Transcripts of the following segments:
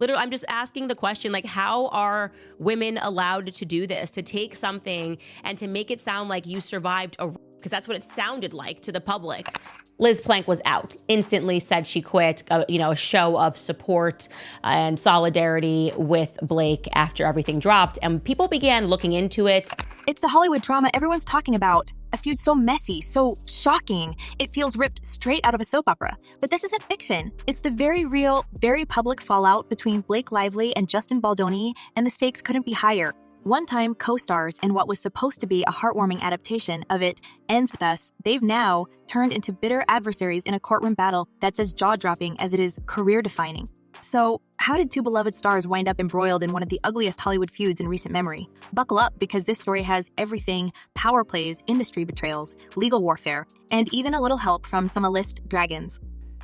Literally, I'm just asking the question, like, how are women allowed to do this, to take something and to make it sound like you survived a, because that's what it sounded like to the public. Liz Plank was out, instantly said she quit, a show of support and solidarity with Blake after everything dropped. And people began looking into it. It's the Hollywood drama everyone's talking about. A feud so messy, so shocking, it feels ripped straight out of a soap opera. But this isn't fiction. It's the very real, very public fallout between Blake Lively and Justin Baldoni, and the stakes couldn't be higher. One-time co-stars in what was supposed to be a heartwarming adaptation of It Ends With Us, they've now turned into bitter adversaries in a courtroom battle that's as jaw-dropping as it is career-defining. So, how did two beloved stars wind up embroiled in one of the ugliest Hollywood feuds in recent memory? Buckle up, because this story has everything: power plays, industry betrayals, legal warfare, and even a little help from some A-list dragons.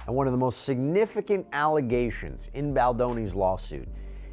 And one of the most significant allegations in Baldoni's lawsuit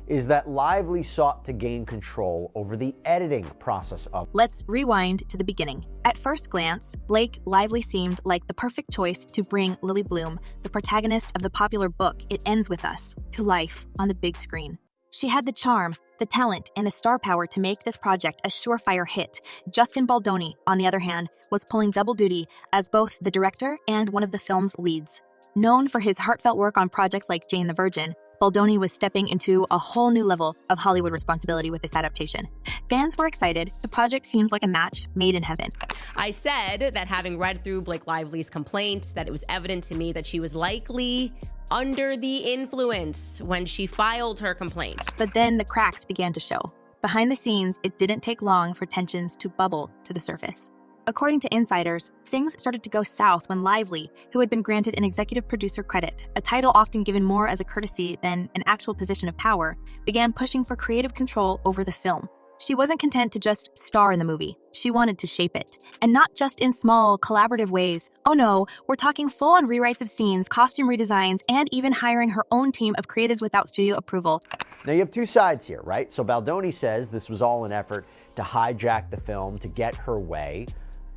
is that Lively sought to gain control over the editing process of. Let's rewind to the beginning. At first glance, Blake Lively seemed like the perfect choice to bring Lily Bloom, the protagonist of the popular book It Ends With Us, to life on the big screen. She had the charm, the talent, and the star power to make this project a surefire hit. Justin Baldoni, on the other hand, was pulling double duty as both the director and one of the film's leads. Known for his heartfelt work on projects like Jane the Virgin, Baldoni was stepping into a whole new level of Hollywood responsibility with this adaptation. Fans were excited. The project seemed like a match made in heaven. I said that, having read through Blake Lively's complaints, that it was evident to me that she was likely under the influence when she filed her complaints. But then the cracks began to show. Behind the scenes, it didn't take long for tensions to bubble to the surface. According to insiders, things started to go south when Lively, who had been granted an executive producer credit, a title often given more as a courtesy than an actual position of power, began pushing for creative control over the film. She wasn't content to just star in the movie. She wanted to shape it. And not just in small, collaborative ways. Oh no, we're talking full-on rewrites of scenes, costume redesigns, and even hiring her own team of creatives without studio approval. Now you have two sides here, right? So Baldoni says this was all an effort to hijack the film to get her way.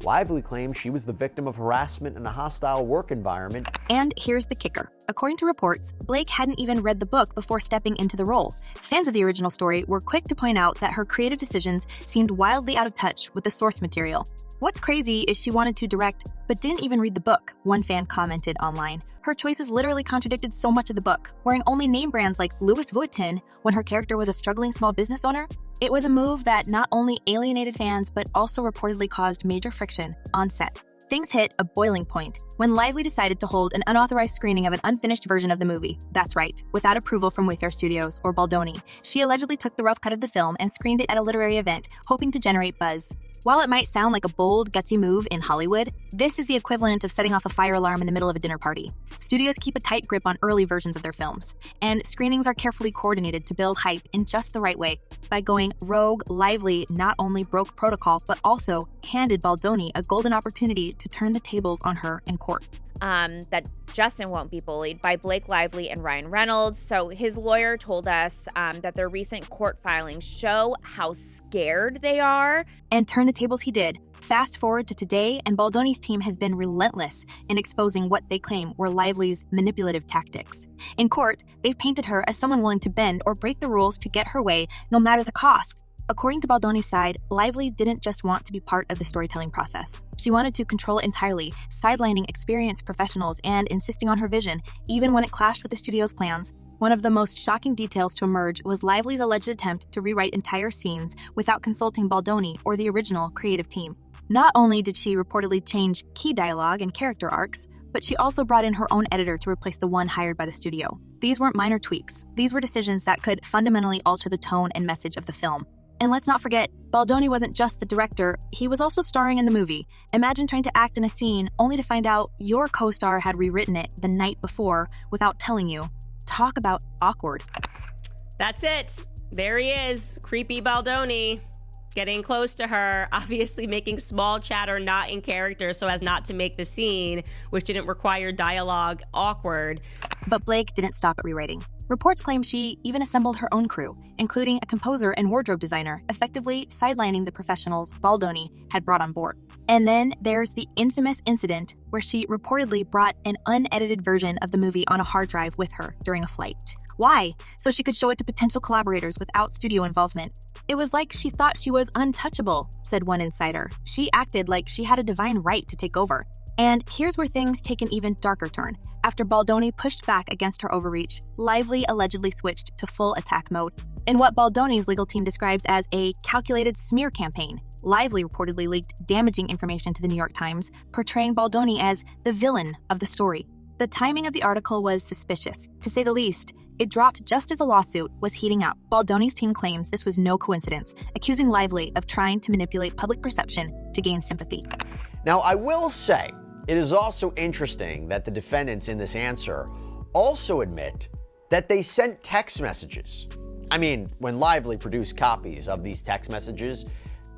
Lively claims she was the victim of harassment in a hostile work environment. And here's the kicker. According to reports, Blake hadn't even read the book before stepping into the role. Fans of the original story were quick to point out that her creative decisions seemed wildly out of touch with the source material. What's crazy is she wanted to direct, but didn't even read the book, one fan commented online. Her choices literally contradicted so much of the book, wearing only name brands like Louis Vuitton when her character was a struggling small business owner. It was a move that not only alienated fans, but also reportedly caused major friction on set. Things hit a boiling point when Lively decided to hold an unauthorized screening of an unfinished version of the movie. That's right, without approval from Wayfair Studios or Baldoni. She allegedly took the rough cut of the film and screened it at a literary event, hoping to generate buzz. While it might sound like a bold, gutsy move in Hollywood, this is the equivalent of setting off a fire alarm in the middle of a dinner party. Studios keep a tight grip on early versions of their films, and screenings are carefully coordinated to build hype in just the right way. By going rogue, Lively not only broke protocol, but also handed Baldoni a golden opportunity to turn the tables on her in court. That Justin won't be bullied by Blake Lively and Ryan Reynolds. So his lawyer told us that their recent court filings show how scared they are. And turn the tables he did. Fast forward to today, and Baldoni's team has been relentless in exposing what they claim were Lively's manipulative tactics. In court, they've painted her as someone willing to bend or break the rules to get her way, no matter the cost. According to Baldoni's side, Lively didn't just want to be part of the storytelling process. She wanted to control it entirely, sidelining experienced professionals and insisting on her vision, even when it clashed with the studio's plans. One of the most shocking details to emerge was Lively's alleged attempt to rewrite entire scenes without consulting Baldoni or the original creative team. Not only did she reportedly change key dialogue and character arcs, but she also brought in her own editor to replace the one hired by the studio. These weren't minor tweaks. These were decisions that could fundamentally alter the tone and message of the film. And let's not forget, Baldoni wasn't just the director, he was also starring in the movie. Imagine trying to act in a scene only to find out your co-star had rewritten it the night before without telling you. Talk about awkward. That's it. There he is, creepy Baldoni. Getting close to her, obviously making small chatter not in character so as not to make the scene, which didn't require dialogue, awkward. But Blake didn't stop at rewriting. Reports claim she even assembled her own crew, including a composer and wardrobe designer, effectively sidelining the professionals Baldoni had brought on board. And then there's the infamous incident where she reportedly brought an unedited version of the movie on a hard drive with her during a flight. Why? So she could show it to potential collaborators without studio involvement. It was like she thought she was untouchable, said one insider. She acted like she had a divine right to take over. And here's where things take an even darker turn. After Baldoni pushed back against her overreach, Lively allegedly switched to full attack mode. In what Baldoni's legal team describes as a calculated smear campaign, Lively reportedly leaked damaging information to the New York Times, portraying Baldoni as the villain of the story. The timing of the article was suspicious, to say the least. It dropped just as the lawsuit was heating up. Baldoni's team claims this was no coincidence, accusing Lively of trying to manipulate public perception to gain sympathy. Now, I will say, it is also interesting that the defendants in this answer also admit that they sent text messages. I mean, when Lively produced copies of these text messages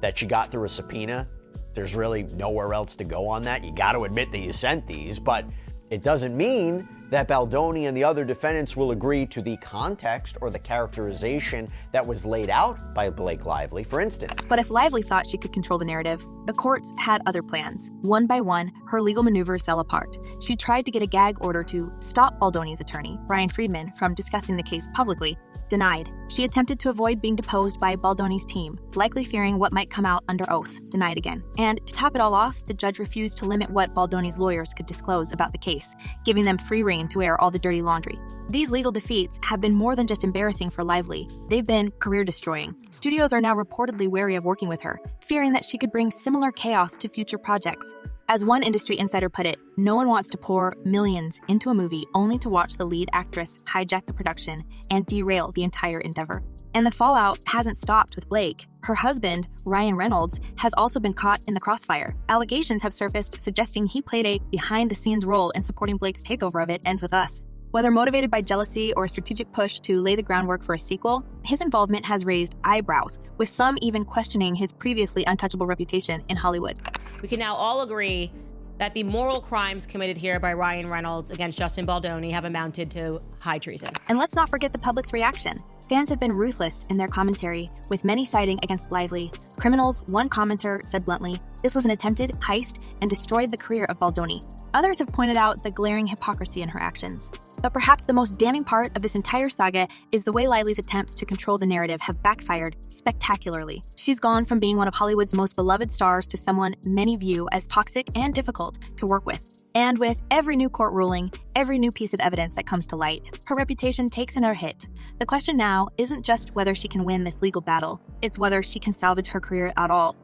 that she got through a subpoena, there's really nowhere else to go on that. You got to admit that you sent these, but it doesn't mean that Baldoni and the other defendants will agree to the context or the characterization that was laid out by Blake Lively, for instance. But if Lively thought she could control the narrative, the courts had other plans. One by one, her legal maneuvers fell apart. She tried to get a gag order to stop Baldoni's attorney, Brian Friedman, from discussing the case publicly. Denied. She attempted to avoid being deposed by Baldoni's team, likely fearing what might come out under oath. Denied again. And to top it all off, the judge refused to limit what Baldoni's lawyers could disclose about the case, giving them free rein to air all the dirty laundry. These legal defeats have been more than just embarrassing for Lively. They've been career-destroying. Studios are now reportedly wary of working with her, fearing that she could bring similar chaos to future projects. As one industry insider put it, no one wants to pour millions into a movie only to watch the lead actress hijack the production and derail the entire endeavor. And the fallout hasn't stopped with Blake. Her husband, Ryan Reynolds, has also been caught in the crossfire. Allegations have surfaced suggesting he played a behind-the-scenes role in supporting Blake's takeover of It Ends With Us. Whether motivated by jealousy or a strategic push to lay the groundwork for a sequel, his involvement has raised eyebrows, with some even questioning his previously untouchable reputation in Hollywood. We can now all agree that the moral crimes committed here by Ryan Reynolds against Justin Baldoni have amounted to high treason. And let's not forget the public's reaction. Fans have been ruthless in their commentary, with many siding against Lively. Criminals, one commenter said bluntly, this was an attempted heist and destroyed the career of Baldoni. Others have pointed out the glaring hypocrisy in her actions. But perhaps the most damning part of this entire saga is the way Lively's attempts to control the narrative have backfired spectacularly. She's gone from being one of Hollywood's most beloved stars to someone many view as toxic and difficult to work with. And with every new court ruling, every new piece of evidence that comes to light, her reputation takes another hit. The question now isn't just whether she can win this legal battle, it's whether she can salvage her career at all.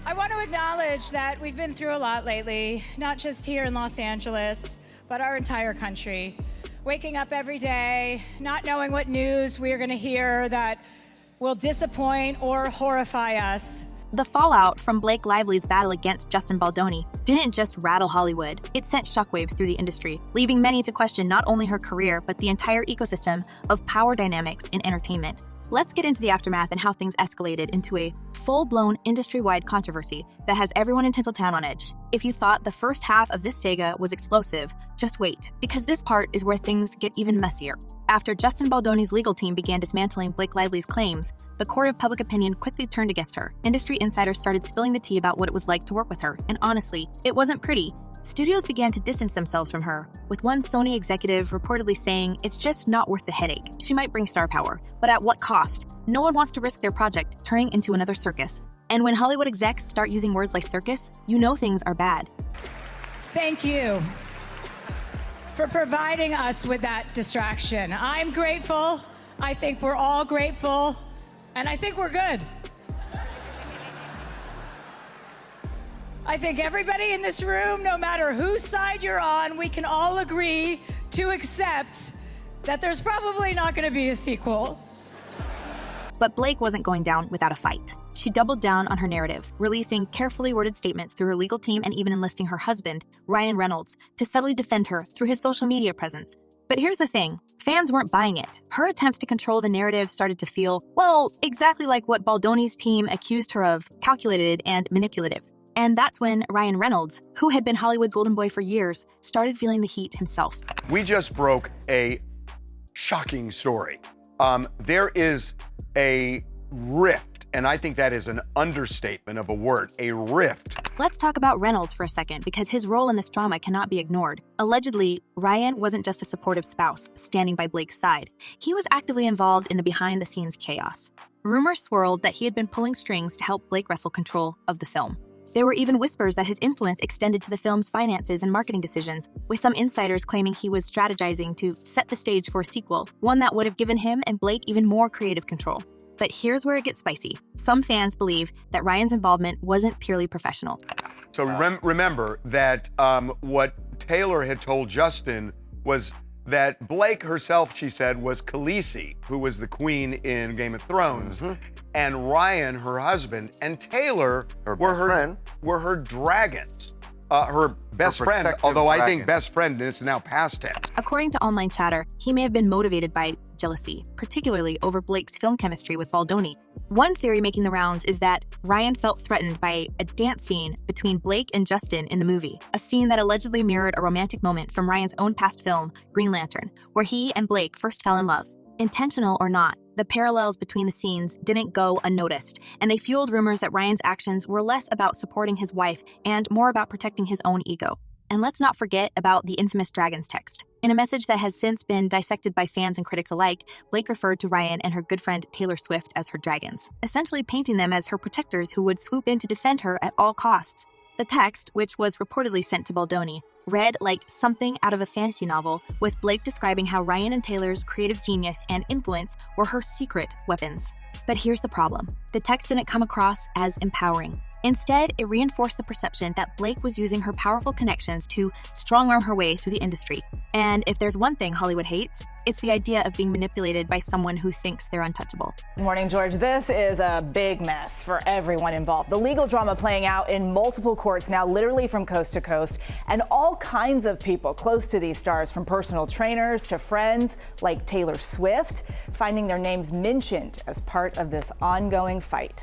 I want to acknowledge that we've been through a lot lately, not just here in Los Angeles, but our entire country. Waking up every day, not knowing what news we are going to hear that will disappoint or horrify us. The fallout from Blake Lively's battle against Justin Baldoni didn't just rattle Hollywood, it sent shockwaves through the industry, leaving many to question not only her career, but the entire ecosystem of power dynamics in entertainment. Let's get into the aftermath and how things escalated into a full-blown industry-wide controversy that has everyone in Tinseltown on edge. If you thought the first half of this saga was explosive, just wait, because this part is where things get even messier. After Justin Baldoni's legal team began dismantling Blake Lively's claims, the court of public opinion quickly turned against her. Industry insiders started spilling the tea about what it was like to work with her, and honestly, it wasn't pretty. Studios began to distance themselves from her, with one Sony executive reportedly saying it's just not worth the headache. She might bring star power, but at what cost? No one wants to risk their project turning into another circus. And when Hollywood execs start using words like circus, you know things are bad. Thank you for providing us with that distraction. I'm grateful. I think we're all grateful. And I think we're good. I think everybody in this room, no matter whose side you're on, we can all agree to accept that there's probably not going to be a sequel. But Blake wasn't going down without a fight. She doubled down on her narrative, releasing carefully worded statements through her legal team and even enlisting her husband, Ryan Reynolds, to subtly defend her through his social media presence. But here's the thing, fans weren't buying it. Her attempts to control the narrative started to feel, well, exactly like what Baldoni's team accused her of, calculated and manipulative. And that's when Ryan Reynolds, who had been Hollywood's golden boy for years, started feeling the heat himself. We just broke a shocking story. There is a rift and I think that is an understatement of a word, a rift. Let's talk about Reynolds for a second, because his role in this drama cannot be ignored. Allegedly, Ryan wasn't just a supportive spouse standing by Blake's side. He was actively involved in the behind-the-scenes chaos. Rumors swirled that he had been pulling strings to help Blake wrestle control of the film. There were even whispers that his influence extended to the film's finances and marketing decisions, with some insiders claiming he was strategizing to set the stage for a sequel, one that would have given him and Blake even more creative control. But here's where it gets spicy. Some fans believe that Ryan's involvement wasn't purely professional. So remember that what Taylor had told Justin was that Blake herself, she said, was Khaleesi, who was the queen in Game of Thrones, and Ryan, her husband, and Taylor were her dragons. Her best friend, although I think best friend is now past tense. According to online chatter, he may have been motivated by jealousy, particularly over Blake's film chemistry with Baldoni. One theory making the rounds is that Ryan felt threatened by a dance scene between Blake and Justin in the movie, a scene that allegedly mirrored a romantic moment from Ryan's own past film, Green Lantern, where he and Blake first fell in love. Intentional or not, the parallels between the scenes didn't go unnoticed, and they fueled rumors that Ryan's actions were less about supporting his wife and more about protecting his own ego. And let's not forget about the infamous Dragons text. In a message that has since been dissected by fans and critics alike, Blake referred to Ryan and her good friend Taylor Swift as her dragons, essentially painting them as her protectors who would swoop in to defend her at all costs. The text, which was reportedly sent to Baldoni, read like something out of a fantasy novel, with Blake describing how Ryan and Taylor's creative genius and influence were her secret weapons. But here's the problem. The text didn't come across as empowering. Instead, it reinforced the perception that Blake was using her powerful connections to strong-arm her way through the industry. And if there's one thing Hollywood hates, it's the idea of being manipulated by someone who thinks they're untouchable. Good morning, George. This is a big mess for everyone involved. The legal drama playing out in multiple courts now, literally from coast to coast, and all kinds of people close to these stars, from personal trainers to friends like Taylor Swift, finding their names mentioned as part of this ongoing fight.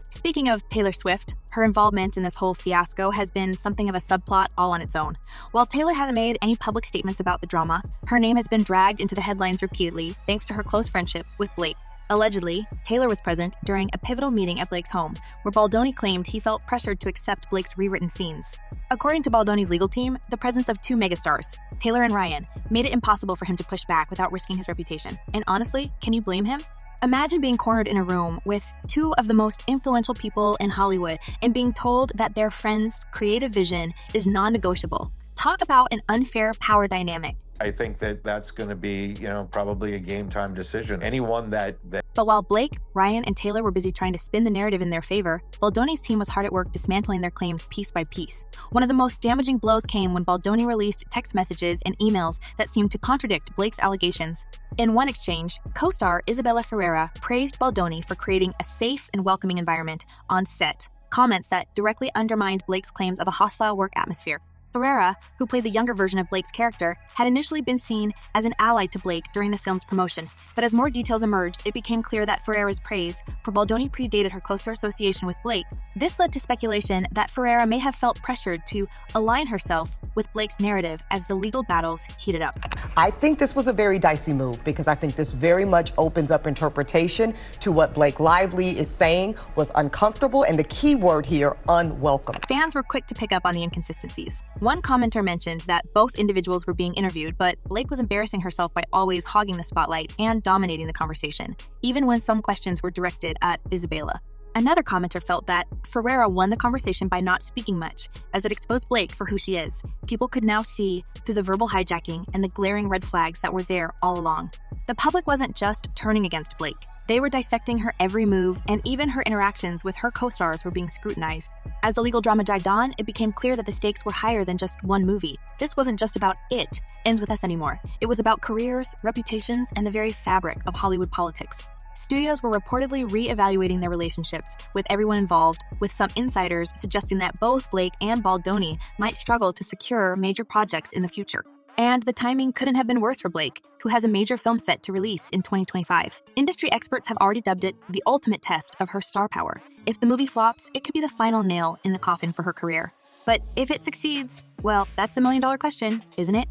Speaking of Taylor Swift, her involvement in this whole fiasco has been something of a subplot all on its own. While Taylor hasn't made any public statements about the drama, her name has been dragged into the headlines repeatedly thanks to her close friendship with Blake. Allegedly, Taylor was present during a pivotal meeting at Blake's home, where Baldoni claimed he felt pressured to accept Blake's rewritten scenes. According to Baldoni's legal team, the presence of two megastars, Taylor and Ryan, made it impossible for him to push back without risking his reputation. And honestly, can you blame him? Imagine being cornered in a room with two of the most influential people in Hollywood and being told that their friend's creative vision is non-negotiable. Talk about an unfair power dynamic. I think that that's going to be, probably a game time decision. Anyone that... But while Blake, Ryan, and Taylor were busy trying to spin the narrative in their favor, Baldoni's team was hard at work dismantling their claims piece by piece. One of the most damaging blows came when Baldoni released text messages and emails that seemed to contradict Blake's allegations. In one exchange, co-star Isabella Ferreira praised Baldoni for creating a safe and welcoming environment on set, comments that directly undermined Blake's claims of a hostile work atmosphere. Ferreira, who played the younger version of Blake's character, had initially been seen as an ally to Blake during the film's promotion, but as more details emerged, it became clear that Ferreira's praise for Baldoni predated her closer association with Blake. This led to speculation that Ferreira may have felt pressured to align herself with Blake's narrative as the legal battles heated up. I think this was a very dicey move, because I think this very much opens up interpretation to what Blake Lively is saying was uncomfortable, and the key word here, unwelcome. Fans were quick to pick up on the inconsistencies. One commenter mentioned that both individuals were being interviewed, but Blake was embarrassing herself by always hogging the spotlight and dominating the conversation, even when some questions were directed at Isabella. Another commenter felt that Ferreira won the conversation by not speaking much, as it exposed Blake for who she is. People could now see through the verbal hijacking and the glaring red flags that were there all along. The public wasn't just turning against Blake. They were dissecting her every move, and even her interactions with her co-stars were being scrutinized. As the legal drama dragged on, it became clear that the stakes were higher than just one movie. This wasn't just about It Ends With Us anymore. It was about careers, reputations, and the very fabric of Hollywood politics. Studios were reportedly re-evaluating their relationships with everyone involved, with some insiders suggesting that both Blake and Baldoni might struggle to secure major projects in the future. And the timing couldn't have been worse for Blake, who has a major film set to release in 2025. Industry experts have already dubbed it the ultimate test of her star power. If the movie flops, it could be the final nail in the coffin for her career. But if it succeeds, well, that's the million-dollar question, isn't it?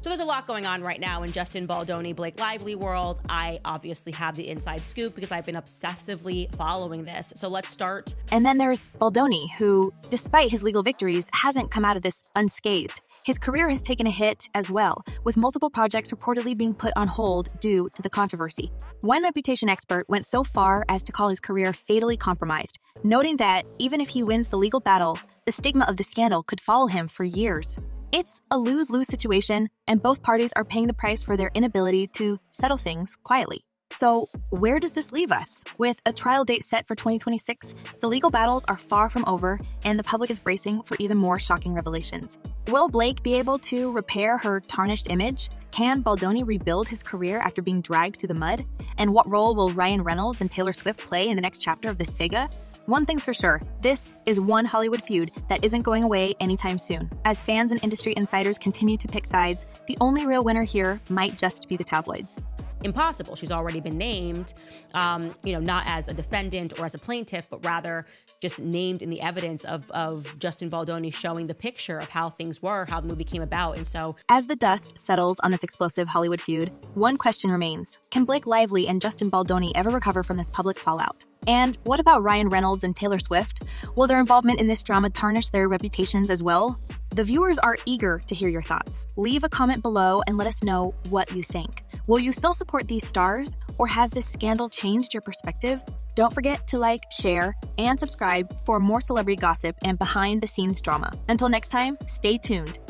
So there's a lot going on right now in Justin Baldoni, Blake Lively world. I obviously have the inside scoop because I've been obsessively following this. So let's start. And then there's Baldoni, who, despite his legal victories, hasn't come out of this unscathed. His career has taken a hit as well, with multiple projects reportedly being put on hold due to the controversy. One reputation expert went so far as to call his career fatally compromised, noting that even if he wins the legal battle, the stigma of the scandal could follow him for years. It's a lose-lose situation, and both parties are paying the price for their inability to settle things quietly. So, where does this leave us? With a trial date set for 2026, the legal battles are far from over, and the public is bracing for even more shocking revelations. Will Blake be able to repair her tarnished image? Can Baldoni rebuild his career after being dragged through the mud? And what role will Ryan Reynolds and Taylor Swift play in the next chapter of this saga? One thing's for sure, this is one Hollywood feud that isn't going away anytime soon. As fans and industry insiders continue to pick sides, the only real winner here might just be the tabloids. Impossible. She's already been named, not as a defendant or as a plaintiff, but rather just named in the evidence of Justin Baldoni showing the picture of how things were, how the movie came about. And so, as the dust settles on this explosive Hollywood feud, one question remains. Can Blake Lively and Justin Baldoni ever recover from this public fallout? And what about Ryan Reynolds and Taylor Swift? Will their involvement in this drama tarnish their reputations as well? The viewers are eager to hear your thoughts. Leave a comment below and let us know what you think. Will you still support these stars, or has this scandal changed your perspective? Don't forget to like, share, and subscribe for more celebrity gossip and behind-the-scenes drama. Until next time, stay tuned.